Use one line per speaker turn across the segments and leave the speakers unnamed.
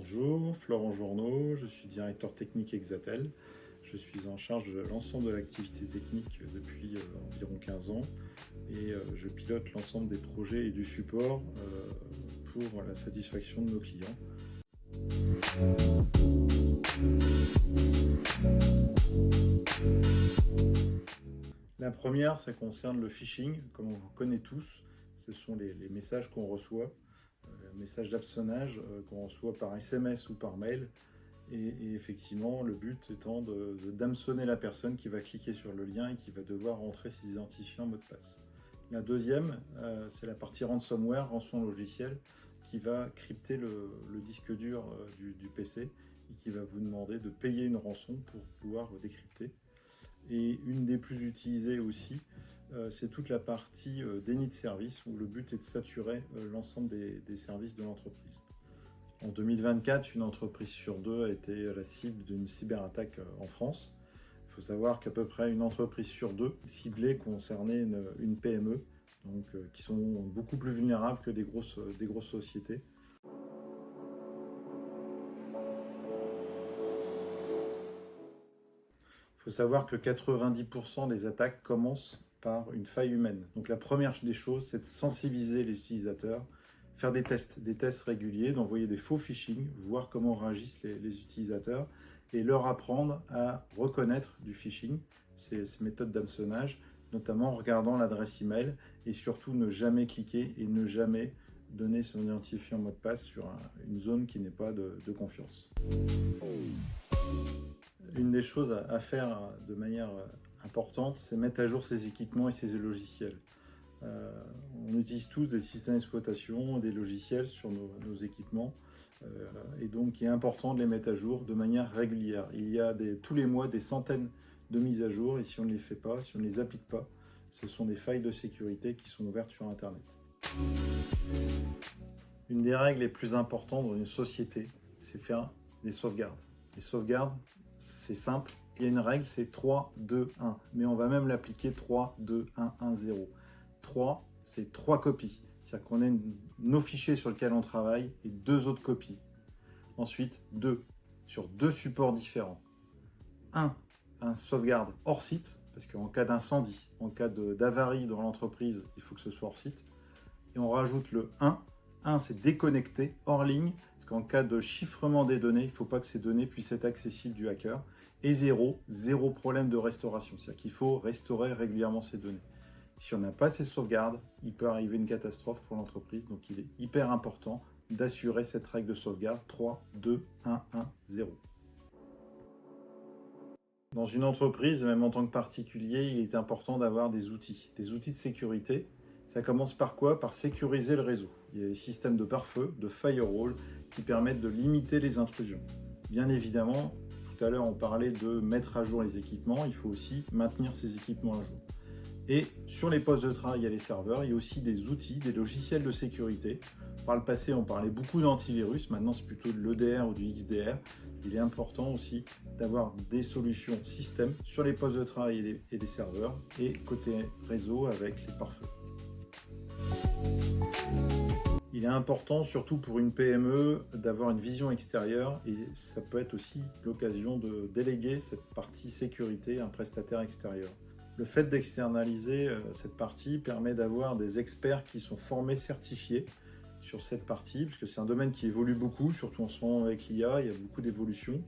Bonjour, Florent Journeau, je suis directeur technique Exatel. Je suis en charge de l'ensemble de l'activité technique depuis environ 15 ans et je pilote l'ensemble des projets et du support pour la satisfaction de nos clients. La première, ça concerne le phishing, comme on le connaît tous. Ce sont les messages qu'on reçoit, messages d'hameçonnage qu'on reçoit par SMS ou par mail. Et effectivement, le but étant d'hameçonner la personne qui va cliquer sur le lien et qui va devoir rentrer ses identifiants mot de passe. La deuxième, c'est la partie ransomware, rançon logiciel, qui va crypter le disque dur du PC et qui va vous demander de payer une rançon pour pouvoir décrypter. Et une des plus utilisées aussi, c'est toute la partie déni de service, où le but est de saturer l'ensemble des services de l'entreprise. En 2024, une entreprise sur deux a été la cible d'une cyberattaque en France. Il faut savoir qu'à peu près une entreprise sur deux ciblée concernait une PME, donc, qui sont beaucoup plus vulnérables que des grosses sociétés. Il faut savoir que 90% des attaques commencent par une faille humaine. Donc la première des choses, c'est de sensibiliser les utilisateurs, faire des tests réguliers, d'envoyer des faux phishing, voir comment réagissent les utilisateurs et leur apprendre à reconnaître du phishing, ces méthodes d'hameçonnage, notamment en regardant l'adresse email et surtout ne jamais cliquer et ne jamais donner son identifiant mot de passe sur une zone qui n'est pas de confiance. Une des choses à faire de manière importante, c'est mettre à jour ses équipements et ses logiciels. On utilise tous des systèmes d'exploitation, des logiciels sur nos équipements, et donc il est important de les mettre à jour de manière régulière. Il y a tous les mois des centaines de mises à jour, et si on ne les fait pas, si on ne les applique pas, ce sont des failles de sécurité qui sont ouvertes sur Internet. Une des règles les plus importantes dans une société, c'est faire des sauvegardes. Les sauvegardes, c'est simple, il y a une règle, c'est 3, 2, 1, mais on va même l'appliquer 3, 2, 1, 1, 0. 3, c'est 3 copies, c'est-à-dire qu'on a nos fichiers sur lesquels on travaille et 2 autres copies. Ensuite, 2, sur 2 supports différents. 1, un sauvegarde hors site, parce qu'en cas d'incendie, en cas d'avarie dans l'entreprise, il faut que ce soit hors site. Et on rajoute le 1. 1, c'est déconnecté, hors ligne, parce qu'en cas de chiffrement des données, il ne faut pas que ces données puissent être accessibles du hacker. Et 0, zéro problème de restauration, c'est-à-dire qu'il faut restaurer régulièrement ces données. Si on n'a pas ces sauvegardes, il peut arriver une catastrophe pour l'entreprise, donc il est hyper important d'assurer cette règle de sauvegarde 3, 2, 1, 1, 0. Dans une entreprise, même en tant que particulier, il est important d'avoir des outils de sécurité. Ça commence par quoi? Par sécuriser le réseau. Il y a des systèmes de pare-feu, de firewall, qui permettent de limiter les intrusions. Bien évidemment, tout à l'heure on parlait de mettre à jour les équipements, il faut aussi maintenir ces équipements à jour. Et sur les postes de travail, il y a les serveurs, il y a aussi des outils, des logiciels de sécurité. Par le passé, on parlait beaucoup d'antivirus, maintenant c'est plutôt de l'EDR ou du XDR. Il est important aussi d'avoir des solutions système sur les postes de travail et les serveurs, et côté réseau avec les pare-feux. Il est important, surtout pour une PME, d'avoir une vision extérieure, et ça peut être aussi l'occasion de déléguer cette partie sécurité à un prestataire extérieur. Le fait d'externaliser cette partie permet d'avoir des experts qui sont formés, certifiés sur cette partie, parce que c'est un domaine qui évolue beaucoup, surtout en ce moment avec l'IA, il y a beaucoup d'évolutions.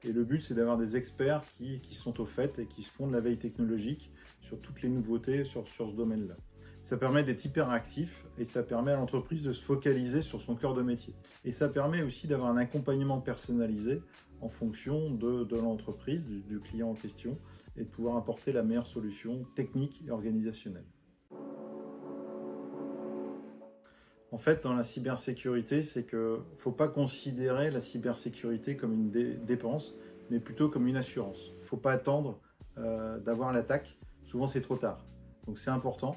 Et le but, c'est d'avoir des experts qui sont au fait et qui se font de la veille technologique sur toutes les nouveautés sur ce domaine-là. Ça permet d'être hyper actif et ça permet à l'entreprise de se focaliser sur son cœur de métier. Et ça permet aussi d'avoir un accompagnement personnalisé en fonction de l'entreprise, du client en question, et de pouvoir apporter la meilleure solution technique et organisationnelle. En fait, dans la cybersécurité, c'est qu'il ne faut pas considérer la cybersécurité comme une dépense, mais plutôt comme une assurance. Il ne faut pas attendre d'avoir l'attaque, souvent c'est trop tard. Donc c'est important.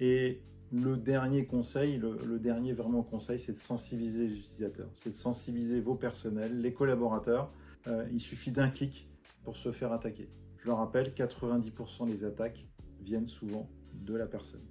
Et le dernier conseil, le dernier vraiment conseil, c'est de sensibiliser les utilisateurs, c'est de sensibiliser vos personnels, les collaborateurs. Il suffit d'un clic pour se faire attaquer. Je le rappelle, 90% des attaques viennent souvent de la personne.